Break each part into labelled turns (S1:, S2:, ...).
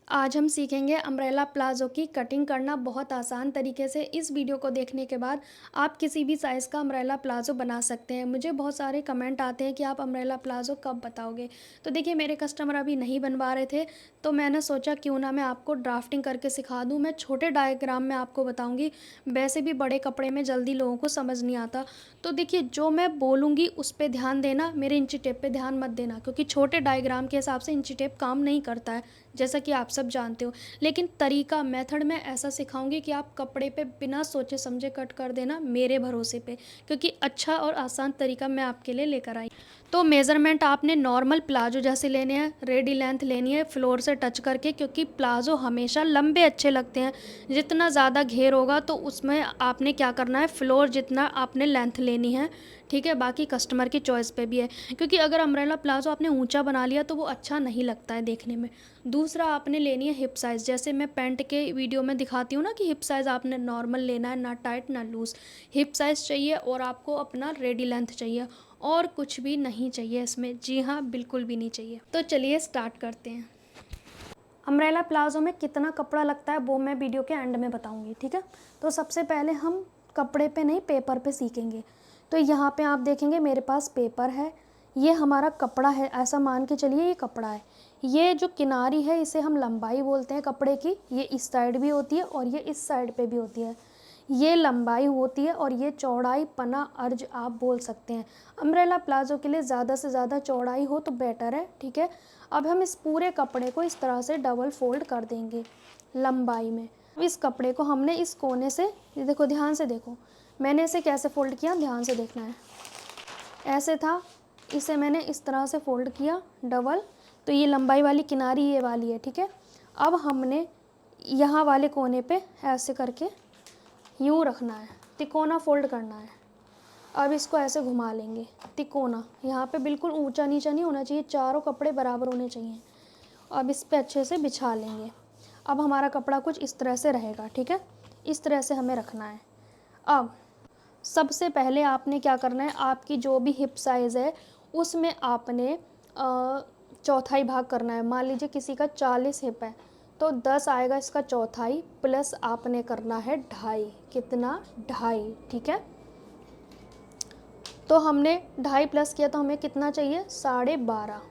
S1: आज हम सीखेंगे अम्ब्रेला प्लाज़ो की कटिंग करना बहुत आसान तरीके से। इस वीडियो को देखने के बाद आप किसी भी साइज़ का अम्ब्रेला प्लाज़ो बना सकते हैं। मुझे बहुत सारे कमेंट आते हैं कि आप अम्ब्रेला प्लाज़ो कब बताओगे। तो देखिए, मेरे कस्टमर अभी नहीं बनवा रहे थे, तो मैंने सोचा क्यों ना मैं आपको ड्राफ्टिंग करके सिखा दूँ। मैं छोटे डायग्राम में आपको बताऊँगी, वैसे भी बड़े कपड़े में जल्दी लोगों को समझ नहीं आता। तो देखिए, जो मैं बोलूँगी उस पे ध्यान देना, मेरे इंची टेप पे ध्यान मत देना, क्योंकि छोटे डायग्राम के हिसाब से इंची टेप काम नहीं करता है, जैसा कि आप सब जानते हो। लेकिन तरीका मेथड मैं ऐसा सिखाऊंगी कि आप कपड़े पे बिना सोचे समझे कट कर देना, मेरे भरोसे पे, क्योंकि अच्छा और आसान तरीका मैं आपके लिए लेकर आई। तो मेज़रमेंट आपने नॉर्मल प्लाजो जैसे लेने हैं, रेडी लेंथ लेनी है फ्लोर से टच करके, क्योंकि प्लाजो हमेशा लंबे अच्छे लगते हैं। जितना ज़्यादा घेर होगा तो उसमें आपने क्या करना है, फ्लोर जितना आपने लेंथ लेनी है, ठीक है। बाकी कस्टमर की चॉइस पे भी है, क्योंकि अगर अम्ब्रेला प्लाजो आपने ऊंचा बना लिया तो वो अच्छा नहीं लगता है देखने में। दूसरा आपने लेनी है हिप साइज़। जैसे मैं पैंट के वीडियो में दिखाती हूँ ना कि हिप साइज़ आपने नॉर्मल लेना है, ना टाइट ना लूज़। हिप साइज़ चाहिए और आपको अपना रेडी लेंथ चाहिए, और कुछ भी नहीं चाहिए इसमें। जी हाँ, बिल्कुल भी नहीं चाहिए। तो चलिए स्टार्ट करते हैं। अम्ब्रेला प्लाजो में कितना कपड़ा लगता है वो मैं वीडियो के एंड में बताऊंगी, ठीक है। तो सबसे पहले हम कपड़े पे नहीं, पेपर पे सीखेंगे। तो यहाँ पे आप देखेंगे मेरे पास पेपर है, ये हमारा कपड़ा है, ऐसा मान के चलिए ये कपड़ा है। ये जो किनारी है इसे हम लंबाई बोलते हैं कपड़े की। ये इस साइड भी होती है और ये इस साइड पे भी होती है। ये लंबाई होती है और ये चौड़ाई, पना, अर्ज आप बोल सकते हैं। अम्ब्रेला प्लाजो के लिए ज़्यादा से ज़्यादा चौड़ाई हो तो बेटर है, ठीक है। अब हम इस पूरे कपड़े को इस तरह से डबल फोल्ड कर देंगे लंबाई में। अब इस कपड़े को हमने इस कोने से, ये देखो, ध्यान से देखो मैंने इसे कैसे फ़ोल्ड किया, ध्यान से देखना है। ऐसे था, इसे मैंने इस तरह से फ़ोल्ड किया डबल, तो ये लंबाई वाली किनारी ये वाली है, ठीक है। अब हमने यहाँ वाले कोने पे ऐसे करके यूँ रखना है, तिकोना फ़ोल्ड करना है। अब इसको ऐसे घुमा लेंगे तिकोना। यहाँ पे बिल्कुल ऊंचा नीचा नहीं होना चाहिए, चारों कपड़े बराबर होने चाहिए। अब इस पे अच्छे से बिछा लेंगे। अब हमारा कपड़ा कुछ इस तरह से रहेगा, ठीक है। इस तरह से हमें रखना है। अब सबसे पहले आपने क्या करना है, आपकी जो भी हिप साइज़ है उसमें आपने चौथाई भाग करना है। मान लीजिए किसी का 40 हिप है तो 10 आएगा इसका चौथाई, प्लस आपने करना है 2.5। कितना? 2.5, ठीक है। तो हमने 2.5 प्लस किया तो हमें कितना चाहिए? 12.5।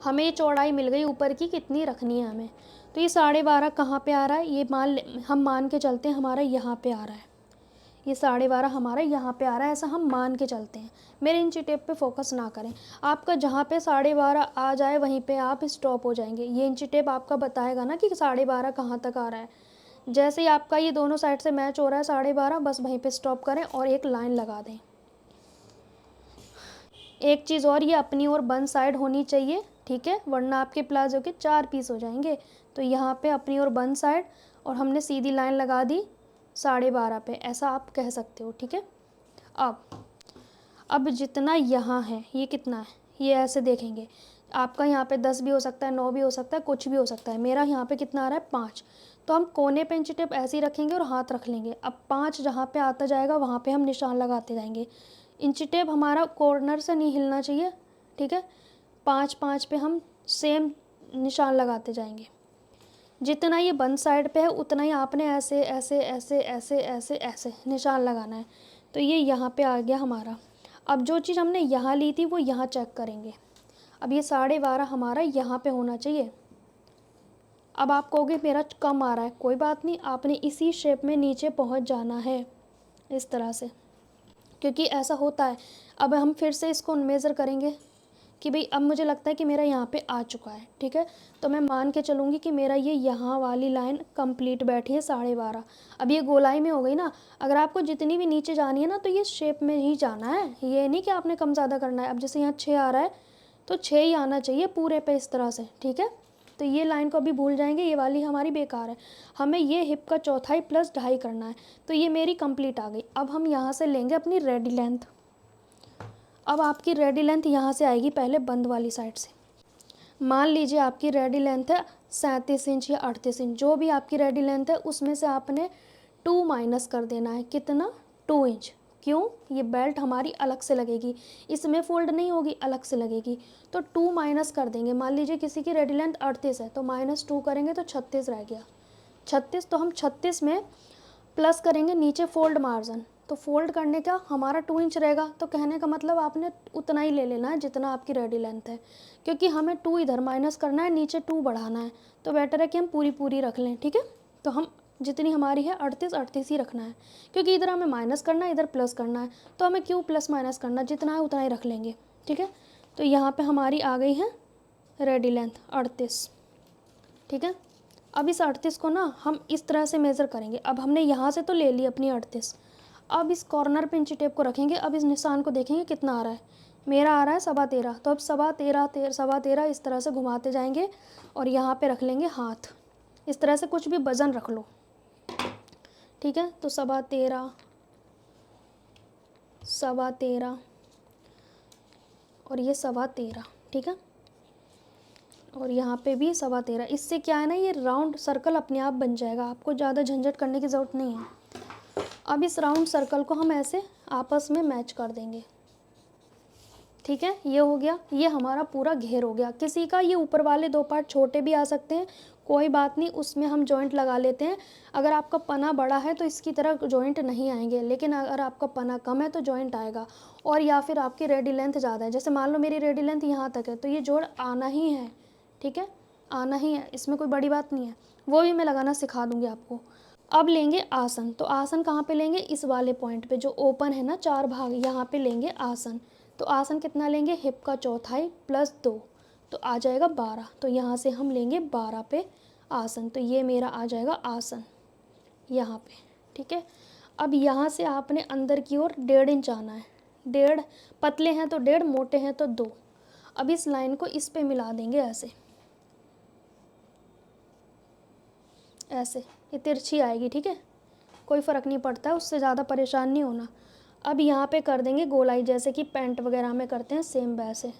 S1: हमें ये चौड़ाई मिल गई ऊपर की, कितनी रखनी है हमें। तो ये 12.5 कहाँ पे आ रहा है, ये हम मान के चलते हैं हमारा यहाँ पे आ रहा है। ये 12.5 हमारा यहाँ पे आ रहा है, ऐसा हम मान के चलते हैं। मेरे इंची टेप पे फोकस ना करें। आपका जहाँ पे 12.5 आ जाए वहीं पे आप स्टॉप हो जाएंगे। ये इंची टेप आपका बताएगा ना कि 12.5 कहाँ तक आ रहा है। जैसे ही आपका ये दोनों साइड से मैच हो रहा है 12.5, बस वहीं पे स्टॉप करें और एक लाइन लगा दें। एक चीज़ और, ये अपनी ओर बंद साइड होनी चाहिए, ठीक है, वरना आपके प्लाजो के 4 पीस हो जाएंगे। तो यहाँ पे अपनी ओर बंद साइड, और हमने सीधी लाइन लगा दी 12.5 पे, ऐसा आप कह सकते हो, ठीक है। अब जितना यहाँ है, ये कितना है, ये ऐसे देखेंगे। आपका यहाँ पे 10 भी हो सकता है, 9 भी हो सकता है, कुछ भी हो सकता है। मेरा यहाँ पे कितना आ रहा है? 5। तो हम कोने पे इंची टेप ऐसे ही रखेंगे और हाथ रख लेंगे। अब 5 जहाँ पे आता जाएगा वहाँ पे हम निशान लगाते जाएंगे। इंची टेप हमारा कॉर्नर से नहीं हिलना चाहिए, ठीक है। 5 पे हम सेम निशान लगाते जाएंगे। जितना ये बंद साइड पे है उतना ही आपने ऐसे ऐसे ऐसे ऐसे ऐसे ऐसे निशान लगाना है। तो ये यहाँ पे आ गया हमारा। अब जो चीज़ हमने यहाँ ली थी वो यहाँ चेक करेंगे। अब ये 12.5 हमारा यहाँ पे होना चाहिए। अब आप कहोगे मेरा कम आ रहा है, कोई बात नहीं, आपने इसी शेप में नीचे पहुँच जाना है, इस तरह से, क्योंकि ऐसा होता है। अब हम फिर से इसको मेज़र करेंगे कि भाई अब मुझे लगता है कि मेरा यहाँ पे आ चुका है, ठीक है। तो मैं मान के चलूँगी कि मेरा ये यहाँ वाली लाइन कंप्लीट बैठी है 12.5। अब ये गोलाई में हो गई ना। अगर आपको जितनी भी नीचे जानी है ना तो ये शेप में ही जाना है, ये नहीं कि आपने कम ज़्यादा करना है। अब जैसे यहाँ 6 आ रहा है तो 6 ही आना चाहिए पूरे पे, इस तरह से, ठीक है। तो ये लाइन को अभी भूल जाएंगे, ये वाली हमारी बेकार है। हमें ये हिप का चौथाई प्लस 2.5 करना है। तो ये मेरी कंप्लीट आ गई। अब हम यहाँ से लेंगे अपनी रेडी लेंथ। अब आपकी रेडी लेंथ यहाँ से आएगी पहले बंद वाली साइड से। मान लीजिए आपकी रेडी लेंथ है 37 इंच या 38 इंच, जो भी आपकी रेडी लेंथ है उसमें से आपने 2 माइनस कर देना है। कितना? 2 इंच। क्यों? ये बेल्ट हमारी अलग से लगेगी, इसमें फ़ोल्ड नहीं होगी, अलग से लगेगी। तो 2 माइनस कर देंगे। मान लीजिए किसी की रेडी लेंथ 38 है तो -2 करेंगे तो 36 रह गया। 36, तो हम 36 में प्लस करेंगे नीचे फ़ोल्ड मार्जिन, तो फ़ोल्ड करने का हमारा 2 इंच रहेगा। तो कहने का मतलब आपने उतना ही ले लेना है जितना आपकी रेडी लेंथ है, क्योंकि हमें 2 इधर माइनस करना है, नीचे 2 बढ़ाना है। तो बेटर है कि हम पूरी पूरी रख लें, ठीक है। तो हम जितनी हमारी है 38 ही रखना है, क्योंकि इधर हमें माइनस करना है, इधर प्लस करना है। तो हमें क्यों प्लस माइनस करना, जितना है उतना ही रख लेंगे, ठीक है। तो यहाँ पे हमारी आ गई है रेडी लेंथ 38, ठीक है। अब इस 38 को ना हम इस तरह से मेज़र करेंगे। अब हमने यहाँ से तो ले ली अपनी 38, अब इस कॉर्नर पे इंची टेप को रखेंगे। अब इस निशान को देखेंगे कितना आ रहा है, मेरा आ रहा है 13.25। तो अब 13.25 इस तरह से घुमाते जाएंगे और यहाँ पे रख लेंगे हाथ। इस तरह से कुछ भी वज़न रख लो, ठीक है। तो 13.25 और ये 13.25, ठीक है। और यहाँ पे भी 13.25। इससे क्या है ना, ये राउंड सर्कल अपने आप बन जाएगा, आपको ज़्यादा झंझट करने की ज़रूरत नहीं है। अब इस राउंड सर्कल को हम ऐसे आपस में मैच कर देंगे, ठीक है। ये हो गया, ये हमारा पूरा घेर हो गया। किसी का ये ऊपर वाले 2 पार्ट छोटे भी आ सकते हैं, कोई बात नहीं, उसमें हम जॉइंट लगा लेते हैं। अगर आपका पना बड़ा है तो इसकी तरह जॉइंट नहीं आएंगे, लेकिन अगर आपका पना कम है तो जॉइंट आएगा। और या फिर आपकी रेडी लेंथ ज़्यादा है, जैसे मान लो मेरी रेडी लेंथ यहाँ तक है, तो ये जोड़ आना ही है, ठीक है, आना ही है, इसमें कोई बड़ी बात नहीं है। वो भी मैं लगाना सिखा दूँगी आपको। अब लेंगे आसन। तो आसन कहाँ पे लेंगे, इस वाले पॉइंट पे जो ओपन है ना 4 भाग, यहाँ पे लेंगे आसन। तो आसन कितना लेंगे, हिप का चौथाई प्लस 2, तो आ जाएगा 12। तो यहाँ से हम लेंगे 12 पे आसन। तो ये मेरा आ जाएगा आसन यहाँ पे, ठीक है। अब यहाँ से आपने अंदर की ओर 1.5 इंच आना है। 1.5, पतले हैं तो 1.5, मोटे हैं तो 2। अब इस लाइन को इस पे मिला देंगे ऐसे ऐसे, ये तिरछी आएगी, ठीक है, कोई फ़र्क नहीं पड़ता है, उससे ज़्यादा परेशान नहीं होना। अब यहाँ पे कर देंगे गोलाई, जैसे कि पैंट वगैरह में करते हैं, सेम वैसे,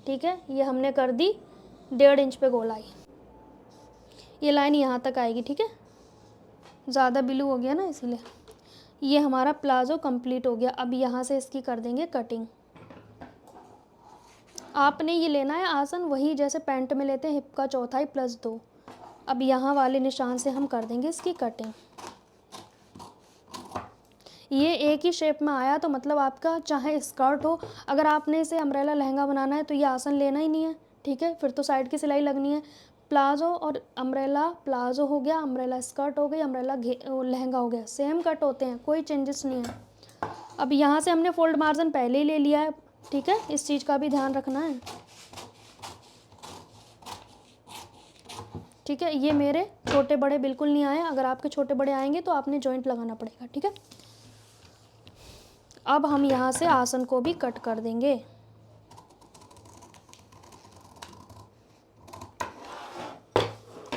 S1: ठीक है। ये हमने कर दी 1.5 इंच पे गोलाई, ये लाइन यहाँ तक आएगी, ठीक है। ज़्यादा ब्लू हो गया ना इसीलिए। ये हमारा प्लाज़ो कंप्लीट हो गया। अब यहाँ से इसकी कर देंगे कटिंग। आपने ये लेना है आसन वही जैसे पैंट में लेते हैं, हिप का चौथाई प्लस 2। अब यहाँ वाले निशान से हम कर देंगे इसकी कटिंग। ये एक ही शेप में आया तो मतलब आपका चाहे स्कर्ट हो, अगर आपने इसे अम्ब्रेला लहंगा बनाना है तो ये आसन लेना ही नहीं है, ठीक है। फिर तो साइड की सिलाई लगनी है। प्लाज़ो और अम्ब्रेला, प्लाज़ो हो गया, अम्ब्रेला स्कर्ट हो गई, अम्ब्रेला लहंगा हो गया, सेम कट होते हैं, कोई चेंजेस नहीं है। अब यहाँ से हमने फोल्ड मार्जिन पहले ही ले लिया है, ठीक है, इस चीज़ का भी ध्यान रखना है, ठीक है। ये मेरे छोटे बड़े बिल्कुल नहीं आए, अगर आपके छोटे बड़े आएंगे तो आपने जॉइंट लगाना पड़ेगा, ठीक है। अब हम यहाँ से आसन को भी कट कर देंगे।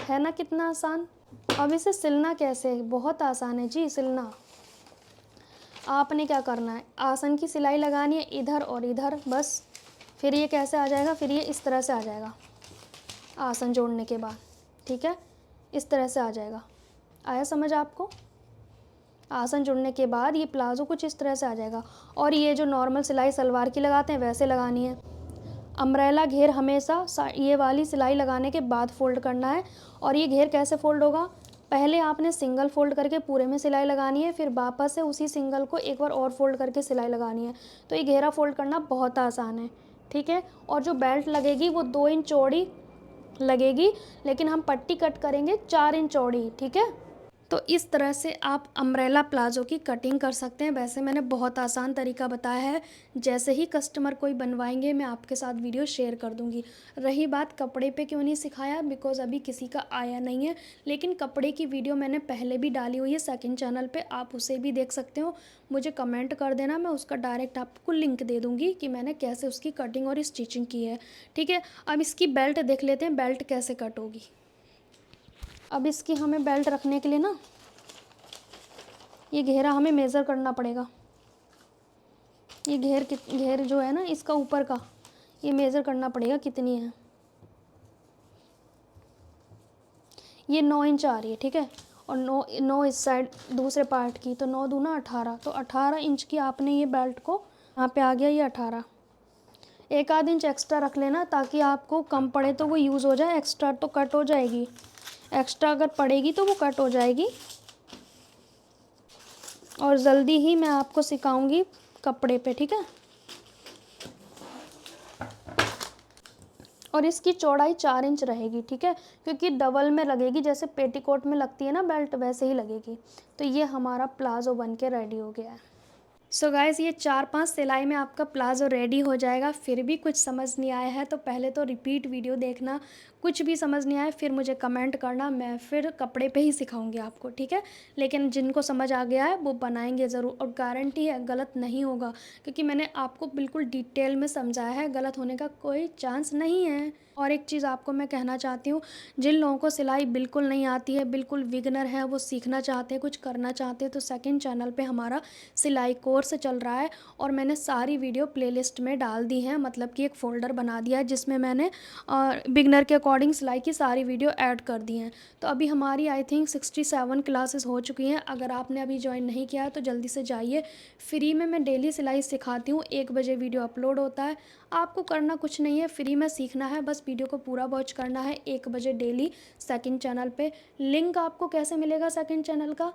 S1: है ना कितना आसान। अब इसे सिलना कैसे है, बहुत आसान है जी सिलना। आपने क्या करना है, आसन की सिलाई लगानी है इधर और इधर, बस। फिर ये कैसे आ जाएगा, फिर ये इस तरह से आ जाएगा आसन जोड़ने के बाद, ठीक है, इस तरह से आ जाएगा। आया समझ आपको। आसन जुड़ने के बाद ये प्लाज़ो कुछ इस तरह से आ जाएगा। और ये जो नॉर्मल सिलाई सलवार की लगाते हैं वैसे लगानी है। अम्ब्रेला घेर हमेशा ये वाली सिलाई लगाने के बाद फ़ोल्ड करना है। और ये घेर कैसे फ़ोल्ड होगा, पहले आपने सिंगल फ़ोल्ड करके पूरे में सिलाई लगानी है, फिर वापस से उसी सिंगल को एक बार और फ़ोल्ड करके सिलाई लगानी है। तो ये घेरा फ़ोल्ड करना बहुत आसान है, ठीक है। और जो बेल्ट लगेगी वो 2 इंच चौड़ी लगेगी, लेकिन हम पट्टी कट करेंगे 4 इंच चौड़ी, ठीक है। तो इस तरह से आप अम्ब्रेला प्लाज़ो की कटिंग कर सकते हैं। वैसे मैंने बहुत आसान तरीका बताया है, जैसे ही कस्टमर कोई बनवाएंगे मैं आपके साथ वीडियो शेयर कर दूंगी। रही बात कपड़े पे क्यों नहीं सिखाया, बिकॉज़ अभी किसी का आया नहीं है, लेकिन कपड़े की वीडियो मैंने पहले भी डाली हुई है सेकंड चैनल पे, आप उसे भी देख सकते हो। मुझे कमेंट कर देना, मैं उसका डायरेक्ट आपको लिंक दे दूँगी कि मैंने कैसे उसकी कटिंग और स्टिचिंग की है, ठीक है। अब इसकी बेल्ट देख लेते हैं, बेल्ट कैसे कट होगी। अब इसकी हमें बेल्ट रखने के लिए ना ये घेरा हमें मेज़र करना पड़ेगा। ये घेर जो है ना इसका ऊपर का, ये मेज़र करना पड़ेगा कितनी है। ये 9 इंच आ रही है, ठीक है। और 9 इस साइड दूसरे पार्ट की, तो 9 दूना 18, तो 18 इंच की आपने ये बेल्ट को, यहाँ पे आ गया ये 18। एक आध इंच एक्स्ट्रा रख लेना ताकि आपको कम पड़े तो वो यूज़ हो जाए, एक्स्ट्रा तो कट हो जाएगी, एक्स्ट्रा अगर पड़ेगी तो वो कट हो जाएगी। और जल्दी ही मैं आपको सिखाऊंगी कपड़े पे, ठीक है। और इसकी चौड़ाई 4 इंच रहेगी, ठीक है, क्योंकि डबल में लगेगी, जैसे पेटीकोट में लगती है ना बेल्ट, वैसे ही लगेगी। तो ये हमारा प्लाज़ो बन के रेडी हो गया है। सो गाइज़, ये 4-5 सिलाई में आपका प्लाज़ो रेडी हो जाएगा। फिर भी कुछ समझ नहीं आया है तो पहले तो रिपीट वीडियो देखना, कुछ भी समझ नहीं आया फिर मुझे कमेंट करना, मैं फिर कपड़े पे ही सिखाऊंगी आपको, ठीक है। लेकिन जिनको समझ आ गया है वो बनाएंगे ज़रूर, और गारंटी है गलत नहीं होगा, क्योंकि मैंने आपको बिल्कुल डिटेल में समझाया है, गलत होने का कोई चांस नहीं है। और एक चीज़ आपको मैं कहना चाहती हूँ, जिन लोगों को सिलाई बिल्कुल नहीं आती है, बिल्कुल बिगनर है, वो सीखना चाहते हैं, कुछ करना चाहते हैं, तो सेकंड चैनल पे हमारा सिलाई कोर्स चल रहा है, और मैंने सारी वीडियो प्लेलिस्ट में डाल दी हैं, मतलब कि एक फ़ोल्डर बना दिया है जिसमें मैंने बिगनर के अकॉर्डिंग सिलाई की सारी वीडियो ऐड कर दी हैं। तो अभी हमारी आई थिंक 67 क्लासेस हो चुकी हैं। अगर आपने अभी ज्वाइन नहीं किया है तो जल्दी से जाइए, फ्री में मैं डेली सिलाई सिखाती हूँ, 1 बजे वीडियो अपलोड होता है। आपको करना कुछ नहीं है, फ्री में सीखना है, बस वीडियो को पूरा वॉच करना है 1 बजे डेली सेकंड चैनल पे। लिंक आपको कैसे मिलेगा सेकंड चैनल का,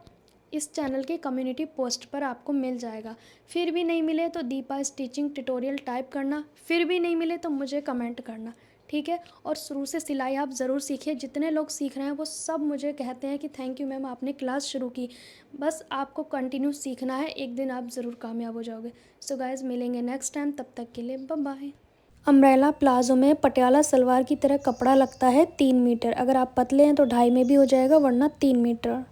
S1: इस चैनल के कम्युनिटी पोस्ट पर आपको मिल जाएगा। फिर भी नहीं मिले तो दीपा स्टिचिंग ट्यूटोरियल टाइप करना, फिर भी नहीं मिले तो मुझे कमेंट करना, ठीक है। और शुरू से सिलाई आप ज़रूर सीखिए, जितने लोग सीख रहे हैं वो सब मुझे कहते हैं कि थैंक यू मैम, आपने क्लास शुरू की। बस आपको कंटिन्यू सीखना है, एक दिन आप ज़रूर कामयाब हो जाओगे। सो गाइज़, मिलेंगे नेक्स्ट टाइम, तब तक के लिए बाय बाय। अम्ब्रेला प्लाज़ो में पटियाला सलवार की तरह कपड़ा लगता है 3 मीटर, अगर आप पतले हैं तो 2.5 में भी हो जाएगा, वरना 3 मीटर।